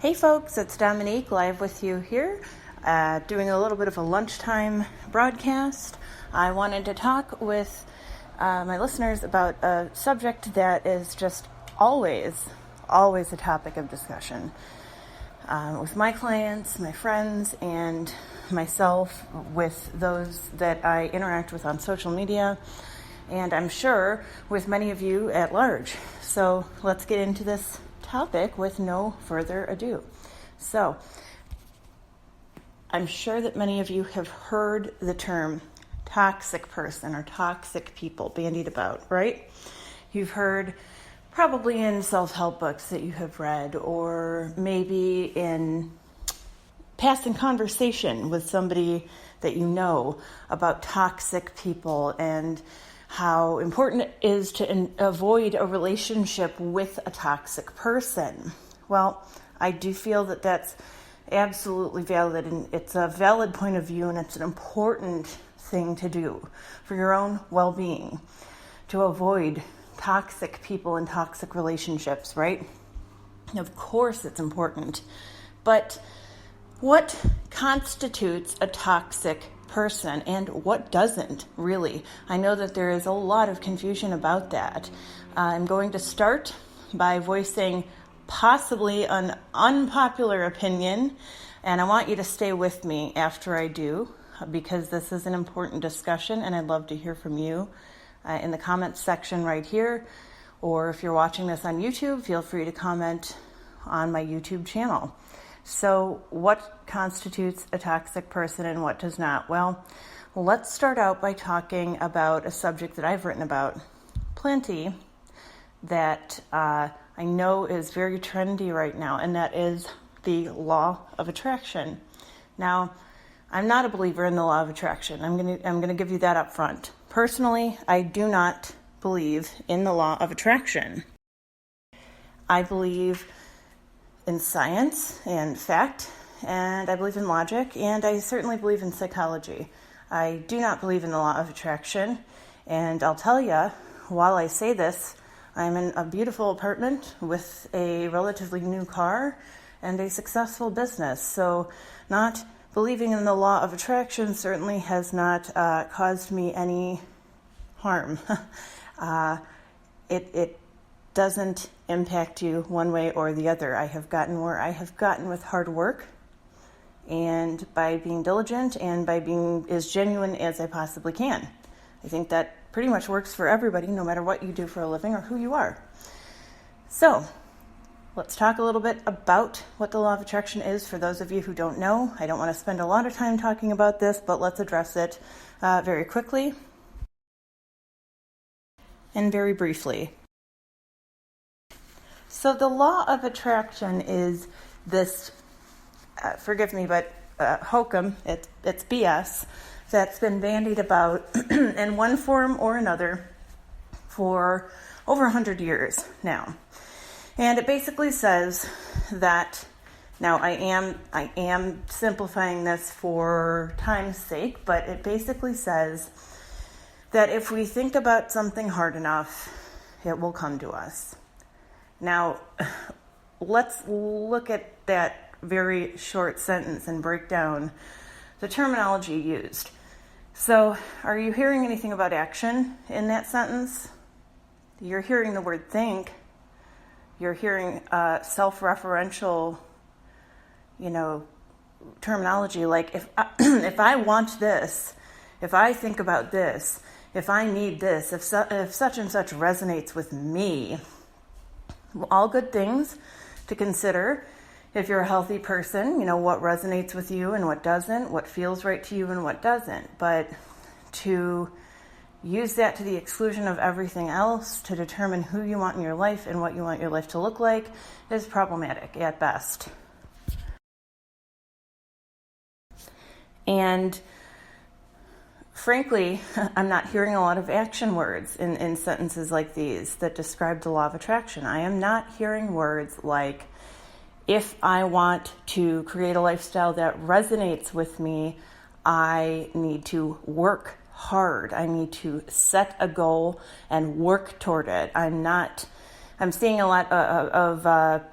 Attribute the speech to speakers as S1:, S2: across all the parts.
S1: Hey folks, it's Dominique live with you here, doing a little bit of a lunchtime broadcast. I wanted to talk with my listeners about a subject that is just always a topic of discussion with my clients, my friends, and myself, with those that I interact with on social media, and I'm sure with many of you at large. So let's get into this topic with no further ado. So, I'm sure that many of you have heard the term toxic person or toxic people bandied about, right? You've heard probably in self-help books that you have read, or maybe in passing conversation with somebody that you know about toxic people and how important it is to avoid a relationship with a toxic person. Well, I do feel that that's absolutely valid, and it's a valid point of view, and it's an important thing to do for your own well-being, to avoid toxic people and toxic relationships, right? Of course it's important, but what constitutes a toxic person and what doesn't, really? I know that there is a lot of confusion about that. I'm going to start by voicing possibly an unpopular opinion, and I want you to stay with me after I do, because this is an important discussion, and I'd love to hear from you in the comments section right here, or if you're watching this on YouTube, feel free to comment on my YouTube channel. So what constitutes a toxic person and what does not? Well, let's start out by talking about a subject that I've written about plenty, that I know is very trendy right now, and that is the law of attraction. Now, I'm not a believer in the law of attraction. I'm gonna give you that up front. Personally, I do not believe in the law of attraction. I believe in science and fact, and I believe in logic, and I certainly believe in psychology. I do not believe in the law of attraction, and I'll tell you, while I say this, I'm in a beautiful apartment with a relatively new car and a successful business. So not believing in the law of attraction certainly has not caused me any harm. It doesn't impact you one way or the other. I have gotten where I have gotten with hard work and by being diligent and by being as genuine as I possibly can. I think that pretty much works for everybody, no matter what you do for a living or who you are. So, let's talk a little bit about what the law of attraction is for those of you who don't know. I don't want to spend a lot of time talking about this, but let's address it very quickly and very briefly. So the law of attraction is this, forgive me, but hokum, it's BS, that's been bandied about in one form or another for over 100 years now. And it basically says that, now I am simplifying this for time's sake, but it basically says that if we think about something hard enough, it will come to us. Now, let's look at that very short sentence and break down the terminology used. So, are you hearing anything about action in that sentence? You're hearing the word think. You're hearing self-referential, terminology like if I want this, if I think about this, if I need this, if such and such resonates with me. All good things to consider if you're a healthy person, what resonates with you and what doesn't, what feels right to you and what doesn't. But to use that to the exclusion of everything else to determine who you want in your life and what you want your life to look like is problematic at best. And frankly, I'm not hearing a lot of action words in sentences like these that describe the law of attraction. I am not hearing words like, if I want to create a lifestyle that resonates with me, I need to work hard. I need to set a goal and work toward it. I'm seeing a lot of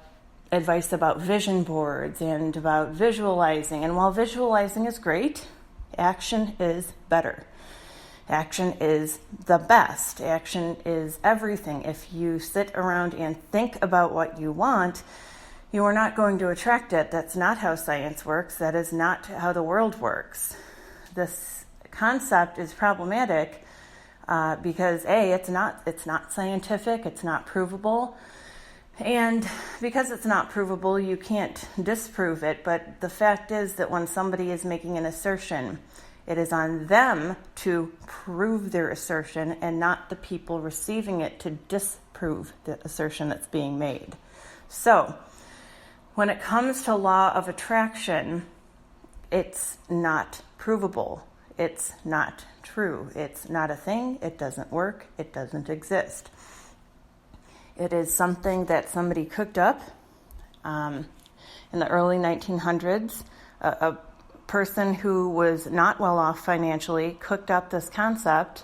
S1: advice about vision boards and about visualizing. And while visualizing is great, action is better. Action is the best. Action is everything. If you sit around and think about what you want, you are not going to attract it. That's not how science works. That is not how the world works. This concept is problematic because it's not scientific, it's not provable. And because it's not provable, you can't disprove it. But the fact is that when somebody is making an assertion, it is on them to prove their assertion and not the people receiving it to disprove the assertion that's being made. So, when it comes to law of attraction, it's not provable. It's not true. It's not a thing. It doesn't work. It doesn't exist. It is something that somebody cooked up in the early 1900s. A person who was not well off financially cooked up this concept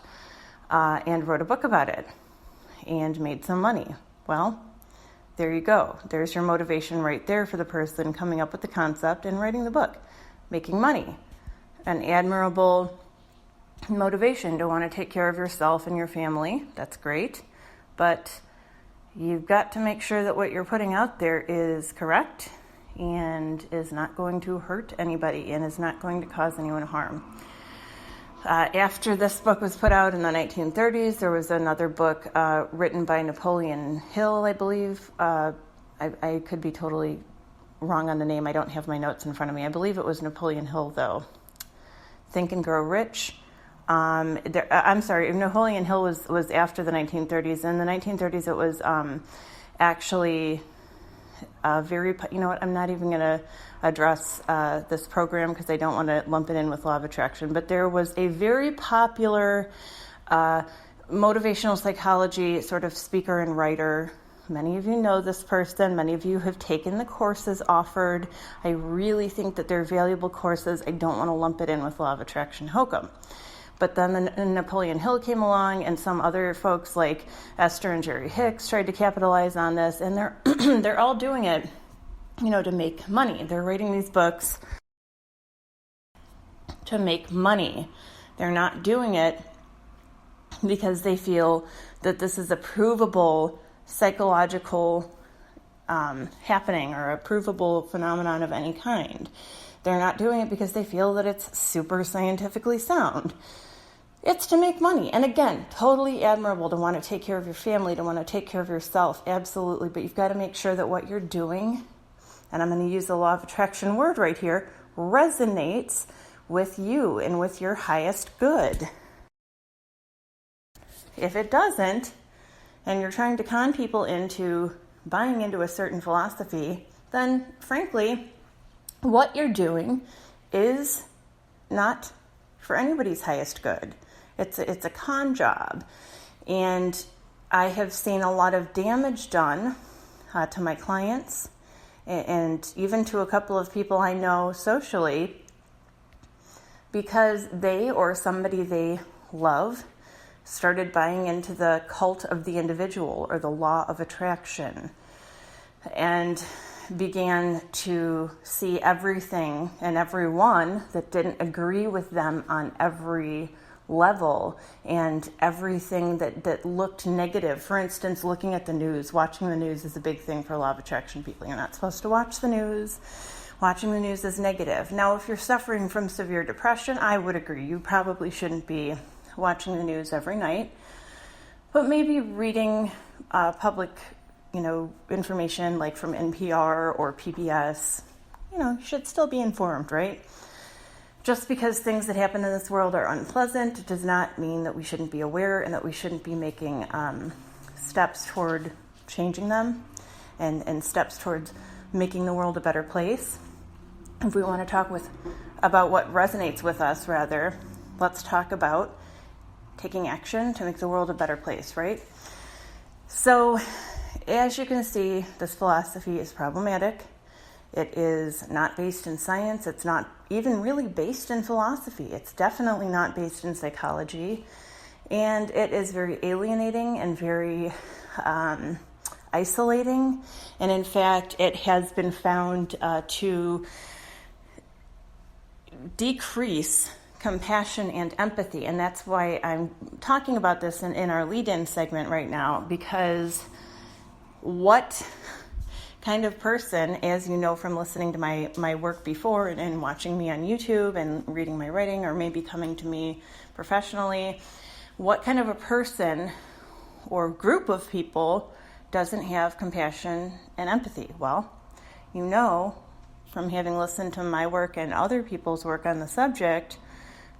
S1: and wrote a book about it and made some money. Well, there you go. There's your motivation right there for the person coming up with the concept and writing the book, making money. An admirable motivation to want to take care of yourself and your family. That's great. But you've got to make sure that what you're putting out there is correct and is not going to hurt anybody and is not going to cause anyone harm. After this book was put out in the 1930s, there was another book written by Napoleon Hill, I believe. I could be totally wrong on the name. I don't have my notes in front of me. I believe it was Napoleon Hill, though. Think and Grow Rich. I'm sorry, Napoleon Hill was after the 1930s. In the 1930s, it was actually very, you know what, I'm not even going to address this program because I don't want to lump it in with law of attraction, but there was a very popular motivational psychology sort of speaker and writer. Many of you know this person. Many of you have taken the courses offered. I really think that they're valuable courses. I don't want to lump it in with law of attraction hokum. But then Napoleon Hill came along, and some other folks like Esther and Jerry Hicks tried to capitalize on this, and they're all doing it, you know, to make money. They're writing these books to make money. They're not doing it because they feel that this is a provable psychological happening or a provable phenomenon of any kind. They're not doing it because they feel that it's super scientifically sound. It's to make money. And again, totally admirable to want to take care of your family, to want to take care of yourself, absolutely. But you've got to make sure that what you're doing, and I'm going to use the law of attraction word right here, resonates with you and with your highest good. If it doesn't, and you're trying to con people into buying into a certain philosophy, then frankly, what you're doing is not for anybody's highest good. It's a con job. And I have seen a lot of damage done to my clients and even to a couple of people I know socially because they or somebody they love started buying into the cult of the individual or the law of attraction and began to see everything and everyone that didn't agree with them on every level and everything that looked negative. For instance, looking at the news, watching the news is a big thing for law of attraction people. You're not supposed to watch the news. Watching the news is negative. Now, if you're suffering from severe depression, I would agree. You probably shouldn't be watching the news every night, but maybe reading public information like from NPR or PBS, you should still be informed, right? Just because things that happen in this world are unpleasant does not mean that we shouldn't be aware and that we shouldn't be making steps toward changing them and steps towards making the world a better place. If we want to talk about what resonates with us, rather, let's talk about taking action to make the world a better place, right? So, as you can see, this philosophy is problematic. It is not based in science. It's not even really based in philosophy. It's definitely not based in psychology. And it is very alienating and very isolating. And in fact, it has been found to decrease compassion and empathy. And that's why I'm talking about this in our lead-in segment right now, because what kind of person, as you know from listening to my work before and watching me on YouTube and reading my writing, or maybe coming to me professionally, what kind of a person or group of people doesn't have compassion and empathy? Well, you know from having listened to my work and other people's work on the subject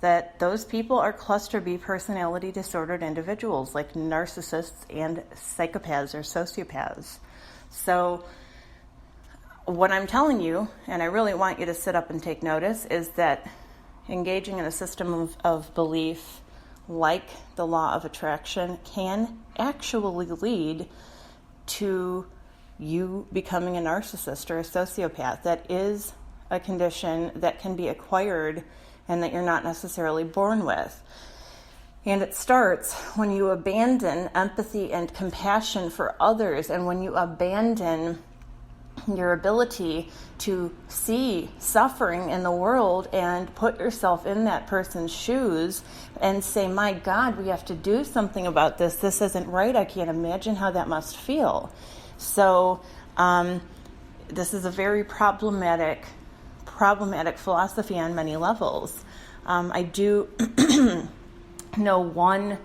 S1: that those people are cluster B personality disordered individuals, like narcissists and psychopaths or sociopaths. So what I'm telling you, and I really want you to sit up and take notice, is that engaging in a system of belief like the law of attraction can actually lead to you becoming a narcissist or a sociopath. That is a condition that can be acquired and that you're not necessarily born with. And it starts when you abandon empathy and compassion for others, and when you abandon your ability to see suffering in the world and put yourself in that person's shoes and say, my God, we have to do something about this. This isn't right. I can't imagine how that must feel. So this is a very problematic philosophy on many levels. I do know one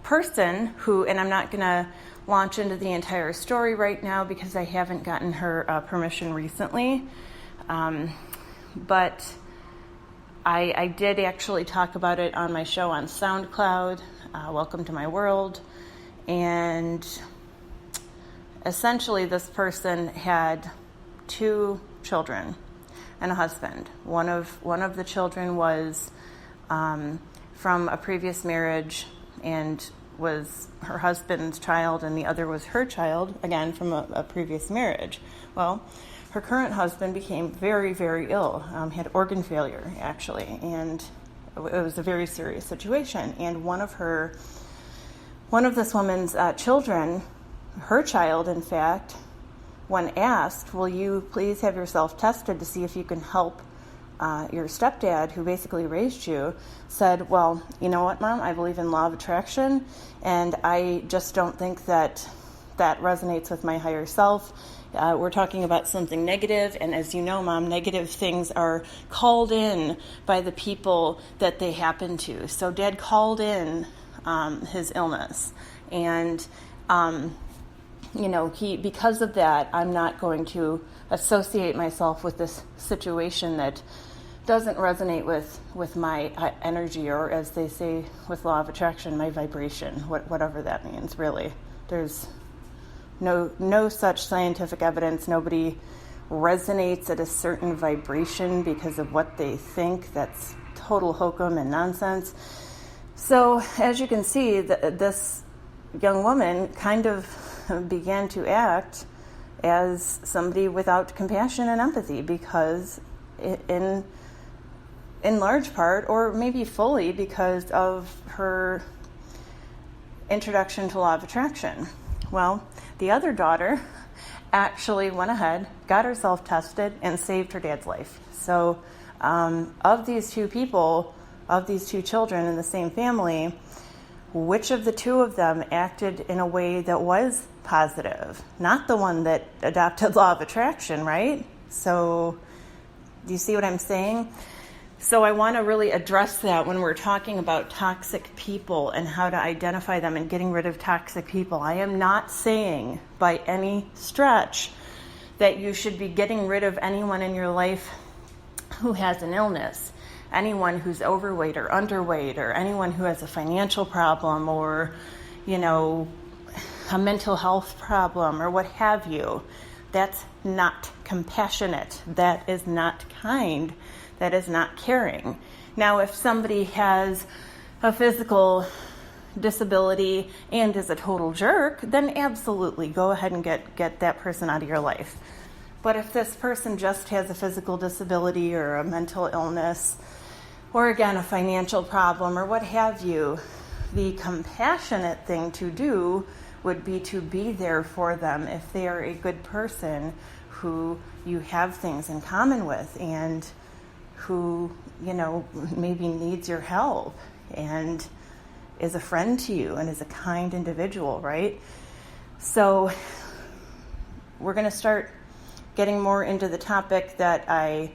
S1: person who, and I'm not going to launch into the entire story right now because I haven't gotten her permission recently, but I did actually talk about it on my show on SoundCloud, Welcome to My World, and essentially this person had 2 children and a husband. One of the children was from a previous marriage and was her husband's child, and the other was her child, again from a previous marriage. Well, her current husband became very, very ill, had organ failure actually, and it was a very serious situation. And one of this woman's children, her child in fact, when asked, will you please have yourself tested to see if you can help your stepdad, who basically raised you, said, well, you know what, Mom, I believe in law of attraction, and I just don't think that resonates with my higher self. We're talking about something negative, and as you know, Mom, negative things are called in by the people that they happen to. So Dad called in his illness, and because of that, I'm not going to associate myself with this situation that doesn't resonate with my energy, or as they say with law of attraction, my vibration, whatever that means, really. There's no such scientific evidence. Nobody resonates at a certain vibration because of what they think. That's total hokum and nonsense. So as you can see, this young woman kind of began to act as somebody without compassion and empathy, because in large part, or maybe fully, because of her introduction to law of attraction. Well, the other daughter actually went ahead, got herself tested, and saved her dad's life. So of these 2 people, of these 2 children in the same family, which of the 2 of them acted in a way that was positive? Not the one that adopted law of attraction, right? So do you see what I'm saying? So I want to really address that when we're talking about toxic people and how to identify them and getting rid of toxic people. I am not saying by any stretch that you should be getting rid of anyone in your life who has an illness, anyone who's overweight or underweight, or anyone who has a financial problem, or, a mental health problem, or what have you. That's not compassionate. That is not kind. That is not caring. Now, if somebody has a physical disability and is a total jerk, then absolutely go ahead and get that person out of your life. But if this person just has a physical disability or a mental illness, or again, a financial problem, or what have you, the compassionate thing to do would be to be there for them if they are a good person who you have things in common with and who, maybe needs your help and is a friend to you and is a kind individual, right? So we're going to start getting more into the topic that I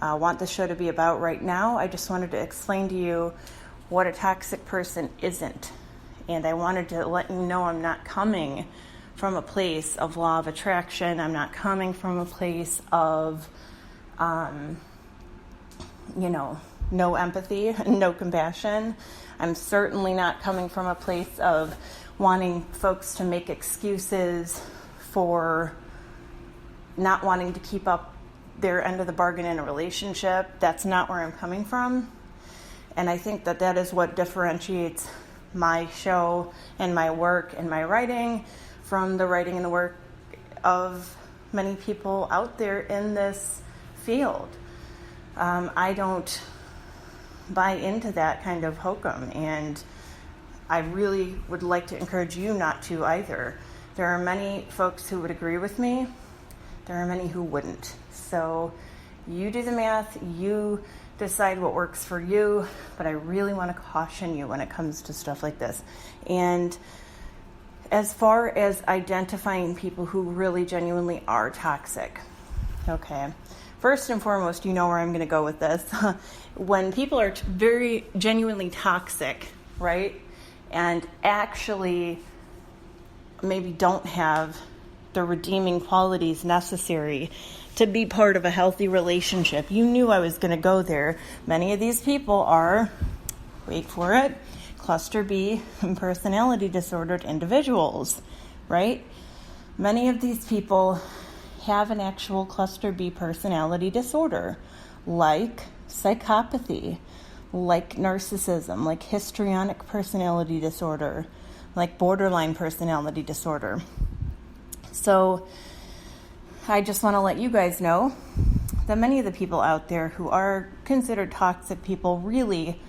S1: want the show to be about right now. I just wanted to explain to you what a toxic person isn't. And I wanted to let you know I'm not coming from a place of law of attraction. I'm not coming from a place of, no empathy, no compassion. I'm certainly not coming from a place of wanting folks to make excuses for not wanting to keep up their end of the bargain in a relationship. That's not where I'm coming from. And I think that is what differentiates my show and my work and my writing from the writing and the work of many people out there in this field. I don't buy into that kind of hokum, and I really would like to encourage you not to either. There are many folks who would agree with me. There are many who wouldn't. So you do the math, you decide what works for you, but I really want to caution you when it comes to stuff like this. And as far as identifying people who really genuinely are toxic, okay, first and foremost, you know where I'm going to go with this. When people are very genuinely toxic, right, and actually maybe don't have the redeeming qualities necessary to be part of a healthy relationship. You knew I was going to go there. Many of these people are, wait for it, cluster B personality disordered individuals, right? Many of these people have an actual cluster B personality disorder, like psychopathy, like narcissism, like histrionic personality disorder, like borderline personality disorder. So I just want to let you guys know that many of the people out there who are considered toxic people really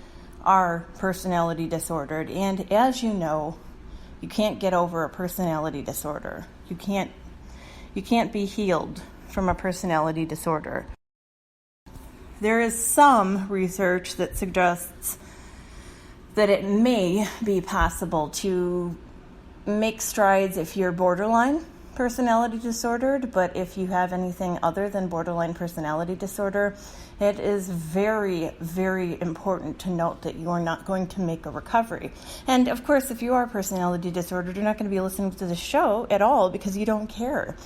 S1: are personality disordered. And as you know, you can't get over a personality disorder. You can't be healed from a personality disorder. There is some research that suggests that it may be possible to make strides if you're borderline personality disordered, but if you have anything other than borderline personality disorder, it is very, very important to note that you are not going to make a recovery. And of course, if you are personality disordered, you're not going to be listening to the show at all because you don't care.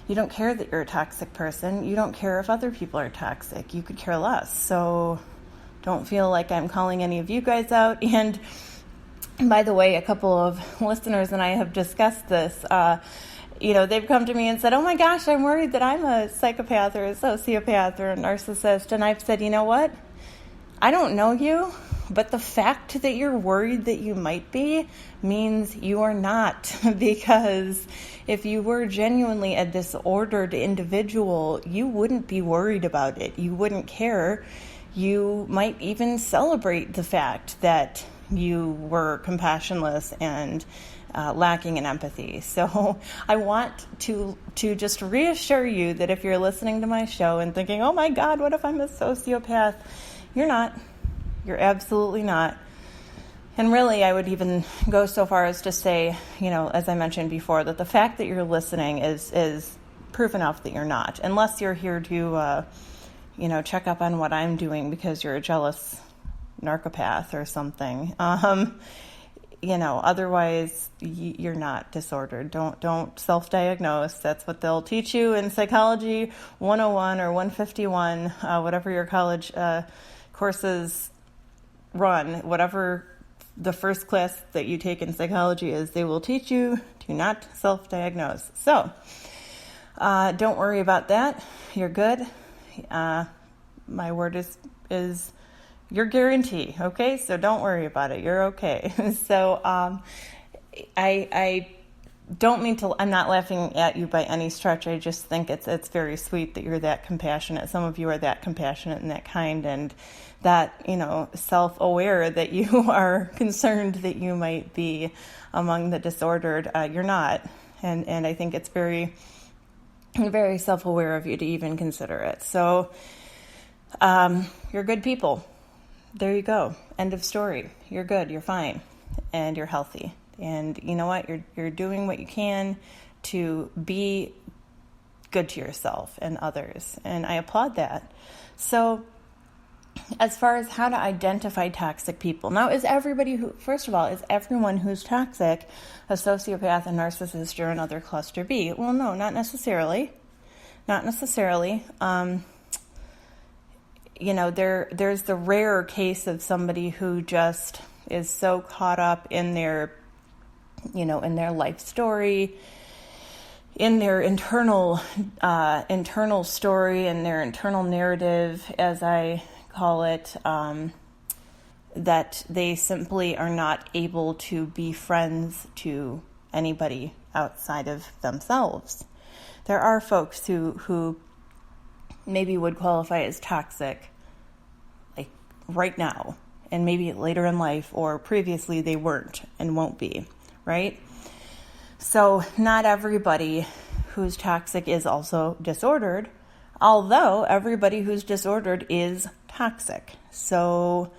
S1: You don't care that you're a toxic person. You don't care if other people are toxic. You could care less. So don't feel like I'm calling any of you guys out. And by the way, a couple of listeners and I have discussed this. They've come to me and said, oh my gosh, I'm worried that I'm a psychopath or a sociopath or a narcissist. And I've said, you know what? I don't know you, but the fact that you're worried that you might be means you are not. Because if you were genuinely a disordered individual, you wouldn't be worried about it. You wouldn't care. You might even celebrate the fact that you were compassionless and lacking in empathy. So I want to just reassure you that if you're listening to my show and thinking, oh my God, what if I'm a sociopath? You're not. You're absolutely not. And really, I would even go so far as to say, as I mentioned before, that the fact that you're listening is proof enough that you're not, unless you're here to, check up on what I'm doing because you're a jealous narcopath or something. Otherwise you're not disordered. Don't self-diagnose. That's what they'll teach you in Psychology 101 or 151, whatever your college courses run, whatever the first class that you take in psychology is, they will teach you to not self-diagnose. So don't worry about that. You're good. My word is your guarantee, okay? So don't worry about it. You're okay. So I don't mean to, I'm not laughing at you by any stretch. I just think it's very sweet that you're that compassionate. Some of you are that compassionate and that kind, and that, self-aware that you are concerned that you might be among the disordered. You're not. And I think it's very, very self-aware of you to even consider it. So you're good people. There you go. End of story. You're good. You're fine. And you're healthy. And you know what? You're doing what you can to be good to yourself and others. And I applaud that. So as far as how to identify toxic people, now is everyone who's toxic a sociopath, a narcissist, or another cluster B? Well, no, not necessarily. Not necessarily. There's the rare case of somebody who just is so caught up in their life story, in their internal story, and their internal narrative, as I call it, that they simply are not able to be friends to anybody outside of themselves. There are folks who maybe would qualify as toxic, like right now, and maybe later in life, or previously they weren't and won't be, right? So not everybody who's toxic is also disordered, although everybody who's disordered is toxic. So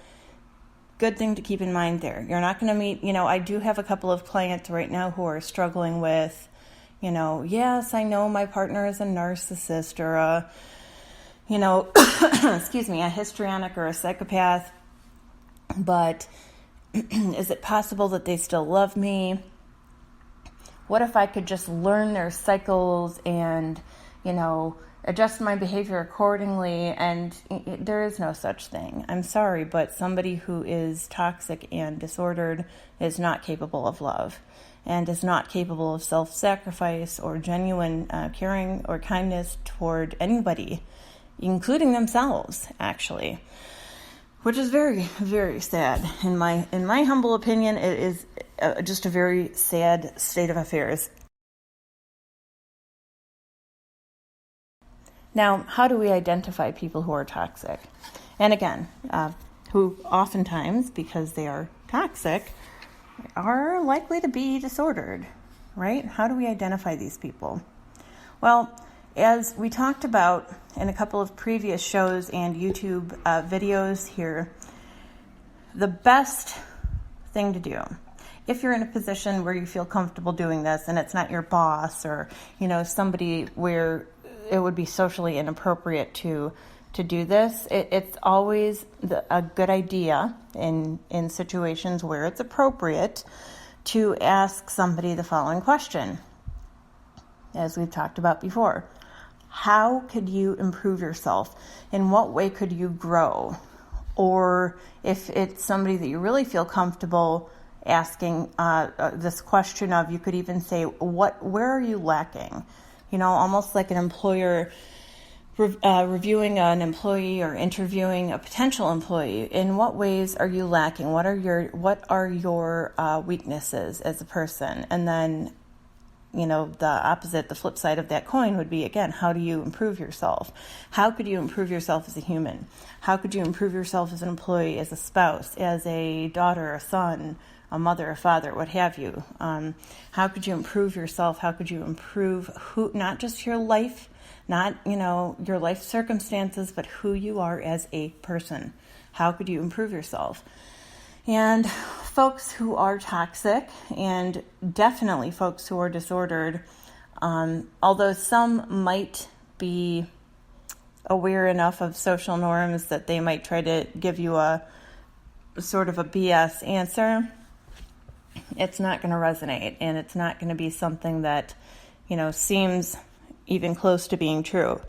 S1: good thing to keep in mind there. You're not going to meet, I do have a couple of clients right now who are struggling with, yes, I know my partner is a narcissist or a histrionic or a psychopath, but is it possible that they still love me? What if I could just learn their cycles and, adjust my behavior accordingly? And there is no such thing. I'm sorry, but somebody who is toxic and disordered is not capable of love and is not capable of self-sacrifice or genuine caring or kindness toward anybody, including themselves, actually, which is very, very sad. In my humble opinion, it is just a very sad state of affairs. Now, how do we identify people who are toxic? And again, who oftentimes, because they are toxic, are likely to be disordered, right? How do we identify these people? Well, as we talked about in a couple of previous shows and YouTube videos here, the best thing to do, if you're in a position where you feel comfortable doing this and it's not your boss or, somebody where it would be socially inappropriate to do this, it's always a good idea in situations where it's appropriate to ask somebody the following question, as we've talked about before. How could you improve yourself? In what way could you grow? Or if it's somebody that you really feel comfortable asking this question of, you could even say, where are you lacking? Almost like an employer reviewing an employee or interviewing a potential employee. In what ways are you lacking? What are your weaknesses as a person? And then, the flip side of that coin would be, again, how do you improve yourself? How could you improve yourself as a human? How could you improve yourself as an employee, as a spouse, as a daughter, a son, a mother, a father, what have you? How could you improve yourself? How could you improve not just your life, not, your life circumstances, but who you are as a person? How could you improve yourself? And folks who are toxic, and definitely folks who are disordered, although some might be aware enough of social norms that they might try to give you a sort of a BS answer, it's not going to resonate, and it's not going to be something that, seems even close to being true.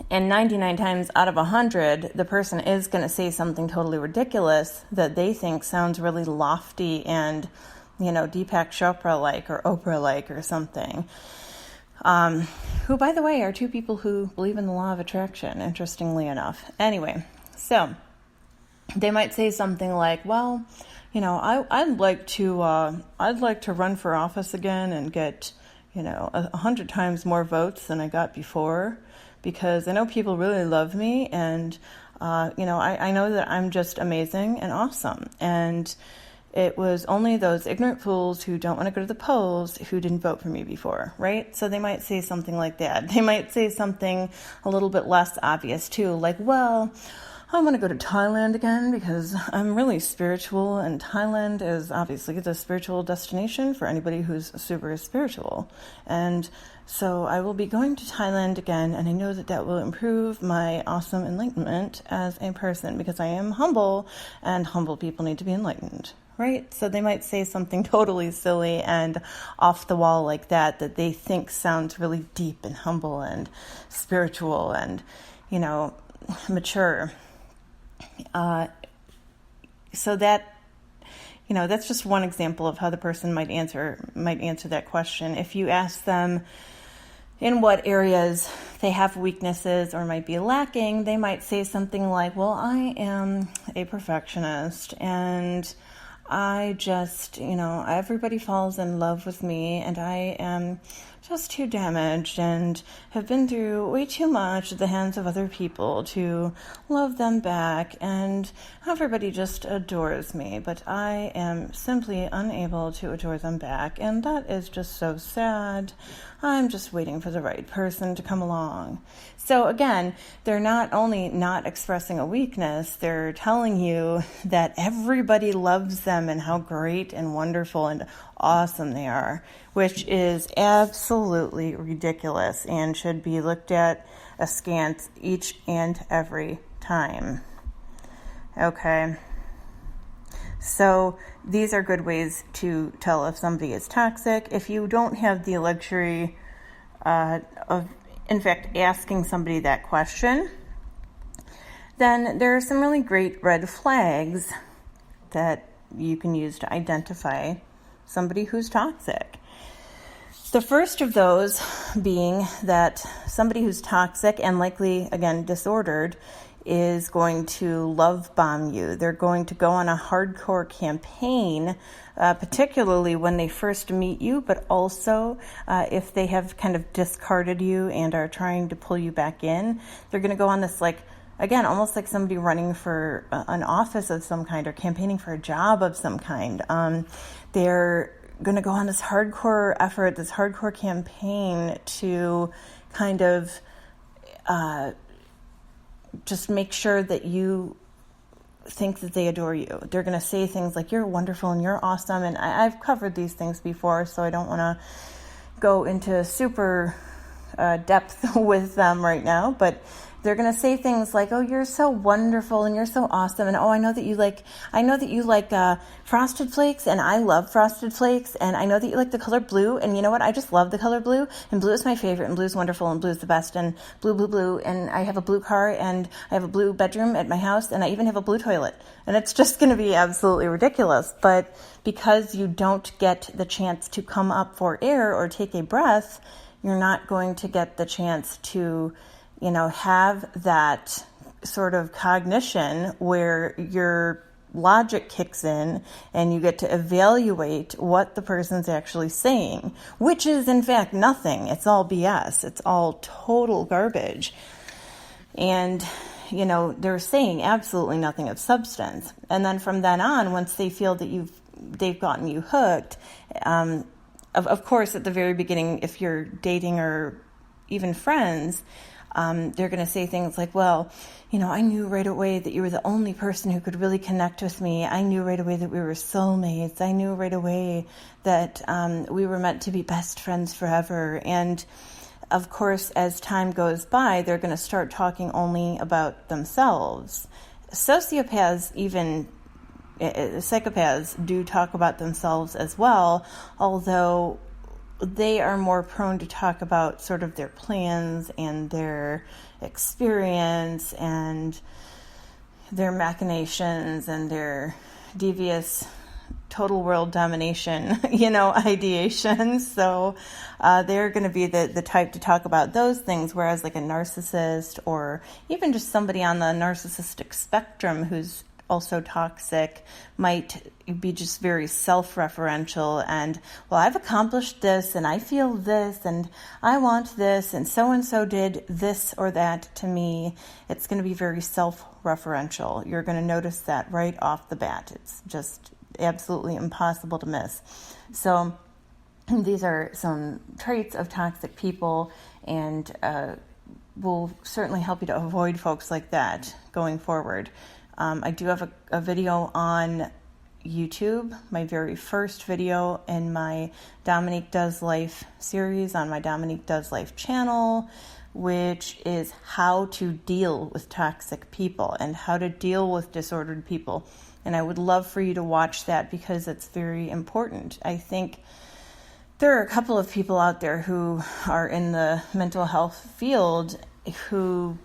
S1: And 99 times out of 100, the person is going to say something totally ridiculous that they think sounds really lofty and, Deepak Chopra-like or Oprah-like or something. Who, by the way, are two people who believe in the law of attraction, interestingly enough. Anyway, so they might say something like, well, I'd like to run for office again and get, 100 times more votes than I got before, because I know people really love me, and, I know that I'm just amazing and awesome. And it was only those ignorant fools who don't want to go to the polls who didn't vote for me before, right? So they might say something like that. They might say something a little bit less obvious too, like, well, I want to go to Thailand again because I'm really spiritual, and Thailand is obviously the spiritual destination for anybody who's super spiritual. And so I will be going to Thailand again, and I know that that will improve my awesome enlightenment as a person, because I am humble, and humble people need to be enlightened, right? So they might say something totally silly and off the wall like that they think sounds really deep and humble and spiritual and, mature. So that, that's just one example of how the person might answer that question. If you ask them in what areas they have weaknesses or might be lacking, they might say something like, well, I am a perfectionist, and I just, everybody falls in love with me, and I am just too damaged and have been through way too much at the hands of other people to love them back, and everybody just adores me, but I am simply unable to adore them back, and that is just so sad. I'm just waiting for the right person to come along. So again, they're not only not expressing a weakness, they're telling you that everybody loves them and how great and wonderful and awesome they are, which is absolutely ridiculous and should be looked at askance each and every time. Okay. So these are good ways to tell if somebody is toxic. If you don't have the luxury of, in fact, asking somebody that question, then there are some really great red flags that you can use to identify somebody who's toxic. The first of those being that somebody who's toxic and likely, again, disordered, is going to love bomb you. They're going to go on a hardcore campaign, particularly when they first meet you, but also if they have kind of discarded you and are trying to pull you back in. They're going to go on this, again, almost like somebody running for an office of some kind or campaigning for a job of some kind. They're going to go on this hardcore effort, this hardcore campaign to kind of just make sure that you think that they adore you. They're going to say things like, you're wonderful and you're awesome. And I've covered these things before, so I don't want to go into super depth with them right now, but they're going to say things like, oh, you're so wonderful and you're so awesome. And, oh, I know that you like Frosted Flakes, and I love Frosted Flakes. And I know that you like the color blue. And you know what? I just love the color blue. And blue is my favorite. And blue is wonderful. And blue is the best. And blue, blue, blue. And I have a blue car, and I have a blue bedroom at my house. And I even have a blue toilet. And it's just going to be absolutely ridiculous. But because you don't get the chance to come up for air or take a breath, you're not going to get the chance to have that sort of cognition where your logic kicks in and you get to evaluate what the person's actually saying, which is in fact nothing. It's all BS. It's all total garbage. And, they're saying absolutely nothing of substance. And then from then on, once they feel that they've gotten you hooked, of course, at the very beginning, if you're dating or even friends, they're going to say things like, well, I knew right away that you were the only person who could really connect with me. I knew right away that we were soulmates. I knew right away that we were meant to be best friends forever. And of course, as time goes by, they're going to start talking only about themselves. Sociopaths, even psychopaths, do talk about themselves as well, although they are more prone to talk about sort of their plans and their experience and their machinations and their devious total world domination, ideations. So they're going to be the type to talk about those things, whereas like a narcissist or even just somebody on the narcissistic spectrum who's also toxic might be just very self-referential and, well, I've accomplished this and I feel this and I want this and so did this or that to me. It's going to be very self-referential. You're going to notice that right off the bat. It's just absolutely impossible to miss. So these are some traits of toxic people, and will certainly help you to avoid folks like that going forward. I do have a video on YouTube, my very first video in my Dominique Does Life series on my Dominique Does Life channel, which is how to deal with toxic people and how to deal with disordered people. And I would love for you to watch that because it's very important. I think there are a couple of people out there who are in the mental health field who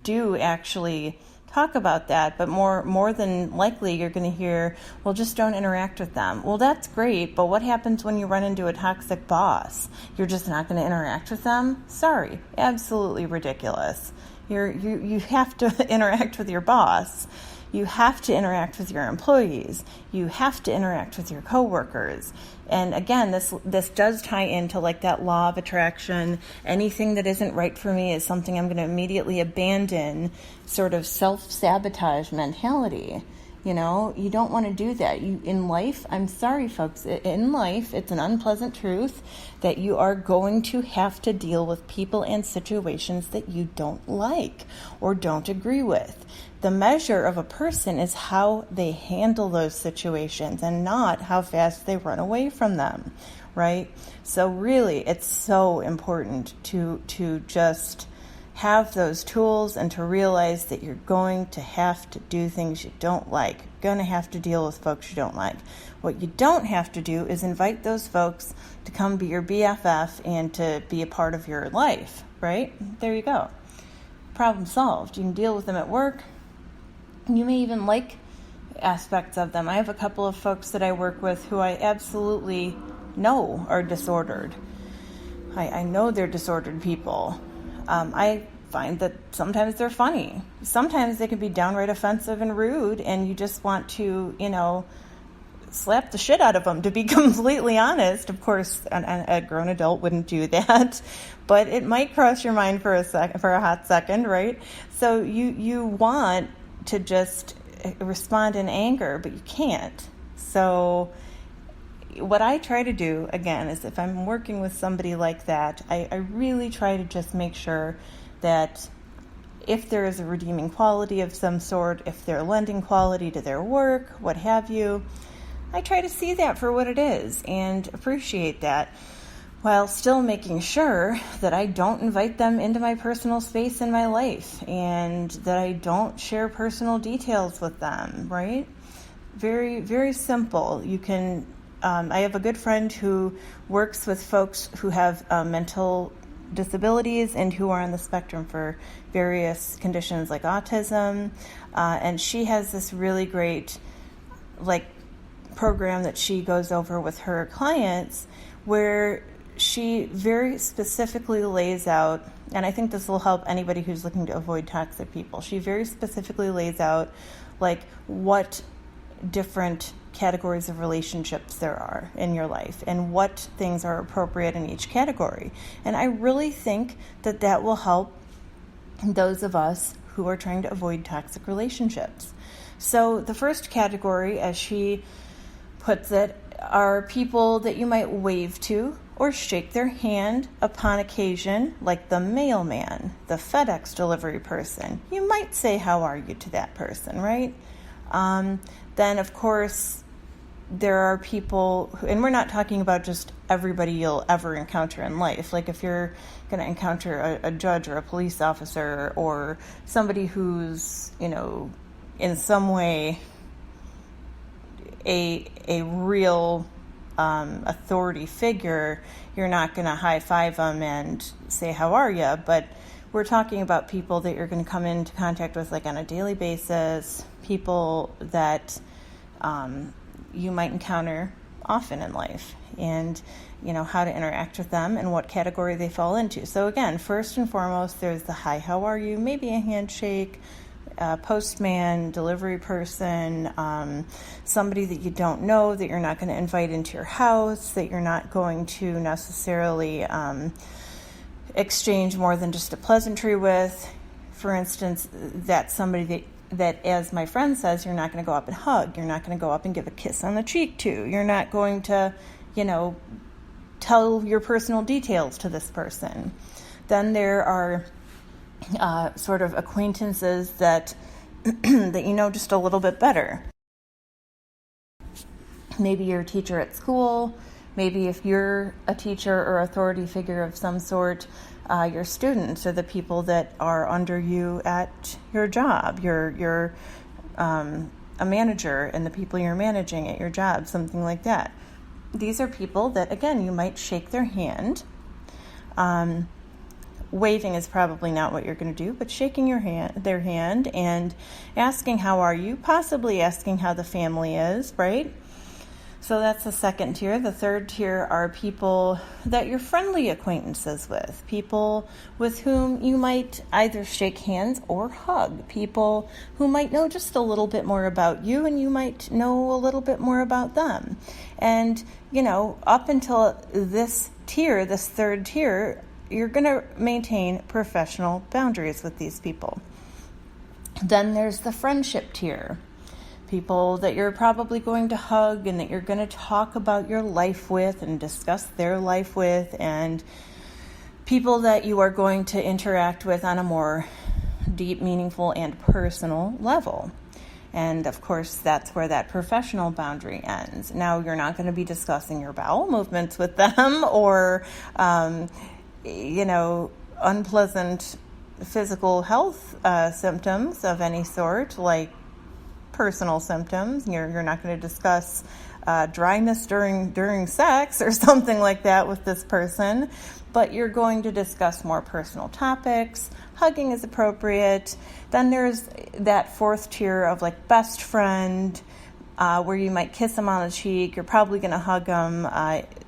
S1: do actually talk about that, but more than likely you're going to hear, well, just don't interact with them. Well, that's great, but what happens when you run into a toxic boss? You're just not going to interact with them? Sorry, absolutely ridiculous. You have to interact with your boss. You have to interact with your employees. You have to interact with your coworkers. And again, this does tie into like that law of attraction. Anything that isn't right for me is something I'm going to immediately abandon, sort of self-sabotage mentality. You know, you don't want to do that. In life, I'm sorry, folks, in life, it's an unpleasant truth that you are going to have to deal with people and situations that you don't like or don't agree with. The measure of a person is how they handle those situations and not how fast they run away from them, right? So really, it's so important to just have those tools and to realize that you're going to have to do things you don't like. You're going to have to deal with folks you don't like. What you don't have to do is invite those folks to come be your BFF and to be a part of your life, right? There you go. Problem solved. You can deal with them at work. You may even like aspects of them. I have a couple of folks that I work with who I absolutely know are disordered. I know they're disordered people. I find that sometimes they're funny. Sometimes they can be downright offensive and rude, and you just want to, slap the shit out of them, to be completely honest. Of course, a grown adult wouldn't do that, but it might cross your mind for a hot second, right? So you want to just respond in anger, but you can't. So what I try to do, again, is if I'm working with somebody like that, I really try to just make sure that if there is a redeeming quality of some sort, if they're lending quality to their work, what have you, I try to see that for what it is and appreciate that, while still making sure that I don't invite them into my personal space in my life and that I don't share personal details with them, right? Very, very simple. You can, I have a good friend who works with folks who have mental disabilities and who are on the spectrum for various conditions like autism, and she has this really great, program that she goes over with her clients where she very specifically lays out, and I think this will help anybody who's looking to avoid toxic people. She very specifically lays out what different categories of relationships there are in your life and what things are appropriate in each category. And I really think that will help those of us who are trying to avoid toxic relationships. So the first category, as she puts it, are people that you might wave to or shake their hand upon occasion, like the mailman, the FedEx delivery person. You might say, "How are you?" to that person, right? Then, of course, there are people, and we're not talking about just everybody you'll ever encounter in life. Like if you're going to encounter a judge or a police officer or somebody who's, in some way a real authority figure, you're not going to high-five them and say, "How are you?" But we're talking about people that you're going to come into contact with on a daily basis, people that you might encounter often in life, and how to interact with them and what category they fall into. So again, first and foremost, there's the "Hi, how are you?" Maybe a handshake, a postman, delivery person, somebody that you don't know, that you're not going to invite into your house, that you're not going to necessarily exchange more than just a pleasantry with. For instance, that's somebody that, as my friend says, you're not going to go up and hug. You're not going to go up and give a kiss on the cheek to. You're not going to, tell your personal details to this person. Then there are sort of acquaintances that that you know just a little bit better. Maybe your teacher at school. Maybe if you're a teacher or authority figure of some sort, your students or the people that are under you at your job. You're a manager and the people you're managing at your job, something like that. These are people that, again, you might shake their hand. Waving is probably not what you're going to do, but shaking their hand and asking how are you, possibly asking how the family is, right? So that's the second tier. The third tier are people that you're friendly acquaintances with, people with whom you might either shake hands or hug, people who might know just a little bit more about you and you might know a little bit more about them. And, up until this tier, this third tier, you're going to maintain professional boundaries with these people. Then there's the friendship tier. People that you're probably going to hug and that you're going to talk about your life with and discuss their life with, and people that you are going to interact with on a more deep, meaningful, and personal level. And of course, that's where that professional boundary ends. Now, you're not going to be discussing your bowel movements with them or, unpleasant physical health symptoms of any sort, like personal symptoms. You're not going to discuss dryness during sex or something like that with this person, but you're going to discuss more personal topics. Hugging is appropriate. Then there's that fourth tier of like best friend, where you might kiss them on the cheek. You're probably going to hug them.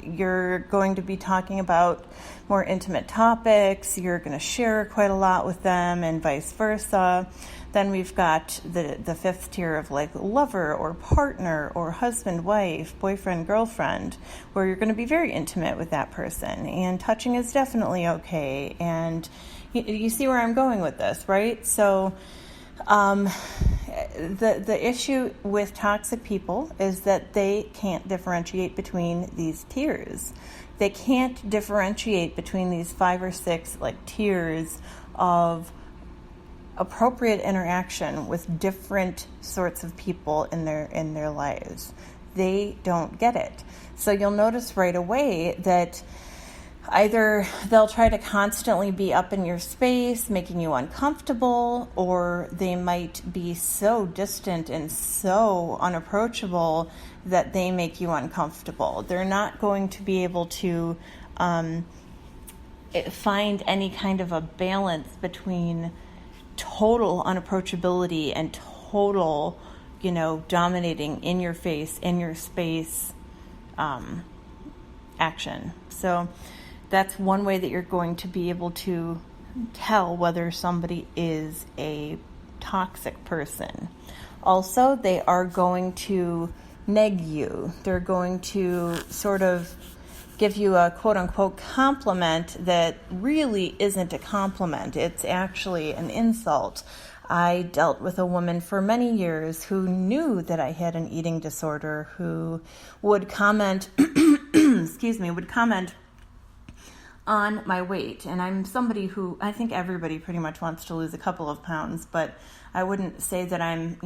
S1: You're going to be talking about more intimate topics. You're going to share quite a lot with them and vice versa. Then we've got the fifth tier of like lover or partner or husband, wife, boyfriend, girlfriend, where you're going to be very intimate with that person. And touching is definitely okay. And you see where I'm going with this, right? So the issue with toxic people is that they can't differentiate between these tiers. They can't differentiate between these 5 or 6 like tiers of appropriate interaction with different sorts of people in their lives. They don't get it. So you'll notice right away that either they'll try to constantly be up in your space, making you uncomfortable, or they might be so distant and so unapproachable that they make you uncomfortable. They're not going to be able to find any kind of a balance between total unapproachability and total, dominating in your face, in your space action. So that's one way that you're going to be able to tell whether somebody is a toxic person. Also, they are going to neg you. They're going to sort of give you a quote-unquote compliment that really isn't a compliment. It's actually an insult. I dealt with a woman for many years who knew that I had an eating disorder, who would comment, would comment on my weight. And I'm somebody who, I think everybody pretty much wants to lose a couple of pounds, but I wouldn't say that I'm,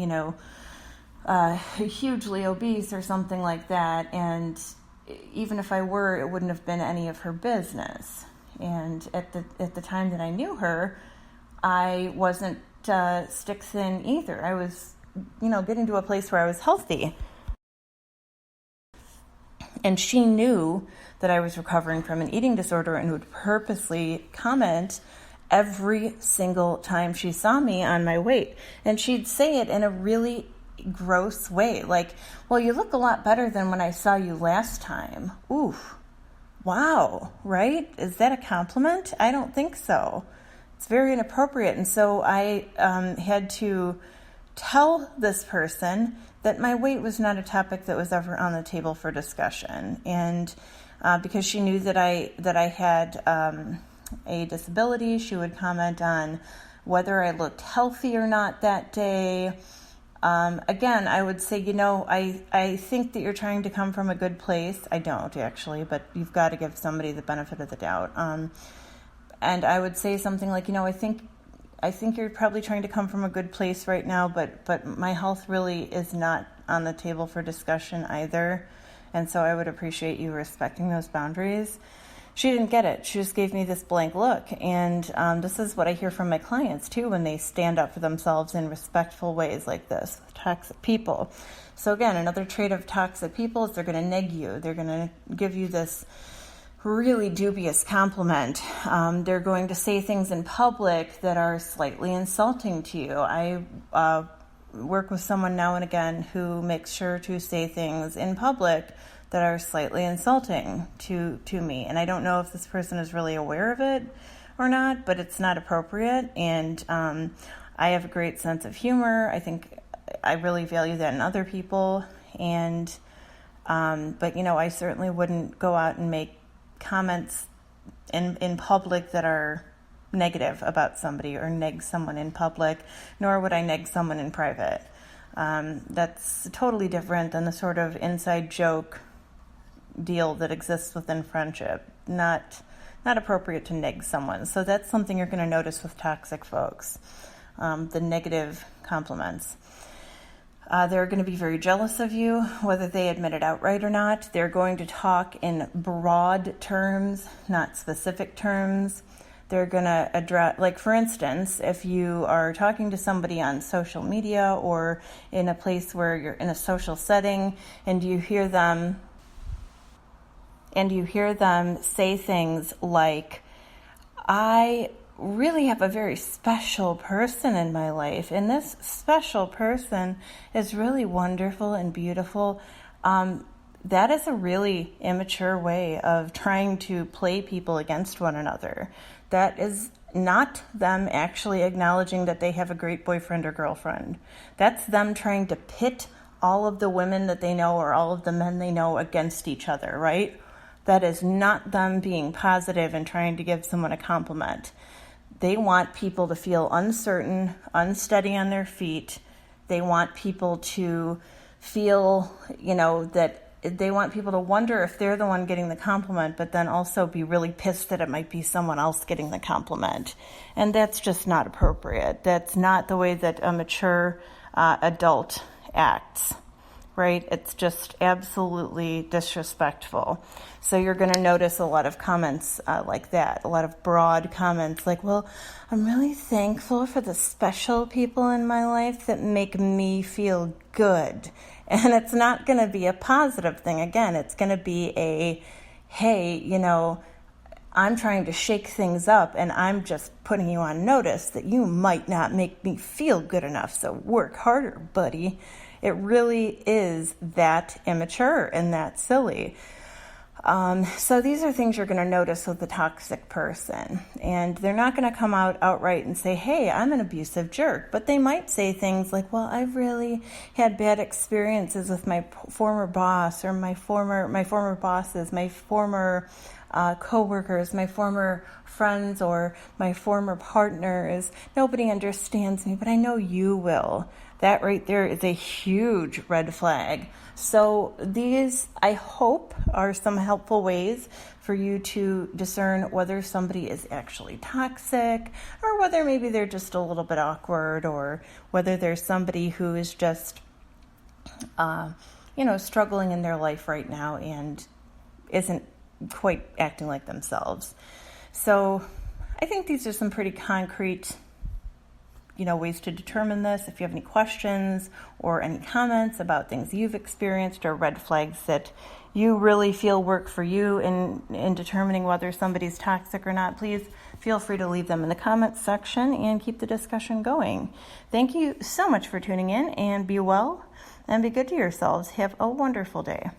S1: hugely obese or something like that. And even if I were, it wouldn't have been any of her business. And at the time that I knew her, I wasn't stick thin either. I was, getting to a place where I was healthy. And she knew that I was recovering from an eating disorder and would purposely comment every single time she saw me on my weight. And she'd say it in a really gross way, like, well, you look a lot better than when I saw you last time. Oof. Wow, right? Is that a compliment? I don't think so. It's very inappropriate. And so I had to tell this person that my weight was not a topic that was ever on the table for discussion. And because she knew that I had a disability, she would comment on whether I looked healthy or not that day. Again, I would say, I think that you're trying to come from a good place. I don't actually, but you've got to give somebody the benefit of the doubt. And I would say something like, I think you're probably trying to come from a good place right now, but my health really is not on the table for discussion either. And so I would appreciate you respecting those boundaries. She didn't get it. She just gave me this blank look. And this is what I hear from my clients too when they stand up for themselves in respectful ways like this with toxic people. So again, another trait of toxic people is they're going to neg you. They're going to give you this really dubious compliment. They're going to say things in public that are slightly insulting to you. I work with someone now and again who makes sure to say things in public that are slightly insulting to me. And I don't know if this person is really aware of it or not, but it's not appropriate. And I have a great sense of humor. I think I really value that in other people. And but I certainly wouldn't go out and make comments in public that are negative about somebody or neg someone in public, nor would I neg someone in private. That's totally different than the sort of inside joke deal that exists within friendship. Not appropriate to neg someone. So that's something you're going to notice with toxic folks, the negative compliments. They're going to be very jealous of you, whether they admit it outright or not. They're going to talk in broad terms, not specific terms. They're going to address, like for instance, if you are talking to somebody on social media or in a place where you're in a social setting and you hear them say things like, I really have a very special person in my life, and this special person is really wonderful and beautiful. That is a really immature way of trying to play people against one another. That is not them actually acknowledging that they have a great boyfriend or girlfriend. That's them trying to pit all of the women that they know or all of the men they know against each other, right? That is not them being positive and trying to give someone a compliment. They want people to feel uncertain, unsteady on their feet. They want people to feel, that they want people to wonder if they're the one getting the compliment, but then also be really pissed that it might be someone else getting the compliment. And that's just not appropriate. That's not the way that a mature adult acts, right? It's just absolutely disrespectful. So you're going to notice a lot of comments like that, a lot of broad comments like, well, I'm really thankful for the special people in my life that make me feel good. And it's not going to be a positive thing. Again, it's going to be a, hey, I'm trying to shake things up and I'm just putting you on notice that you might not make me feel good enough. So work harder, buddy. It really is that immature and that silly. So these are things you're going to notice with the toxic person. And they're not going to come out outright and say, hey, I'm an abusive jerk. But they might say things like, well, I've really had bad experiences with my former boss or my former bosses, my former coworkers, my former friends, or my former partners. Nobody understands me, but I know you will. That right there is a huge red flag. So these, I hope, are some helpful ways for you to discern whether somebody is actually toxic or whether maybe they're just a little bit awkward, or whether there's somebody who is just, struggling in their life right now and isn't quite acting like themselves. So I think these are some pretty concrete ways to determine this. If you have any questions or any comments about things you've experienced or red flags that you really feel work for you in determining whether somebody's toxic or not, please feel free to leave them in the comments section and keep the discussion going. Thank you so much for tuning in, and be well and be good to yourselves. Have a wonderful day.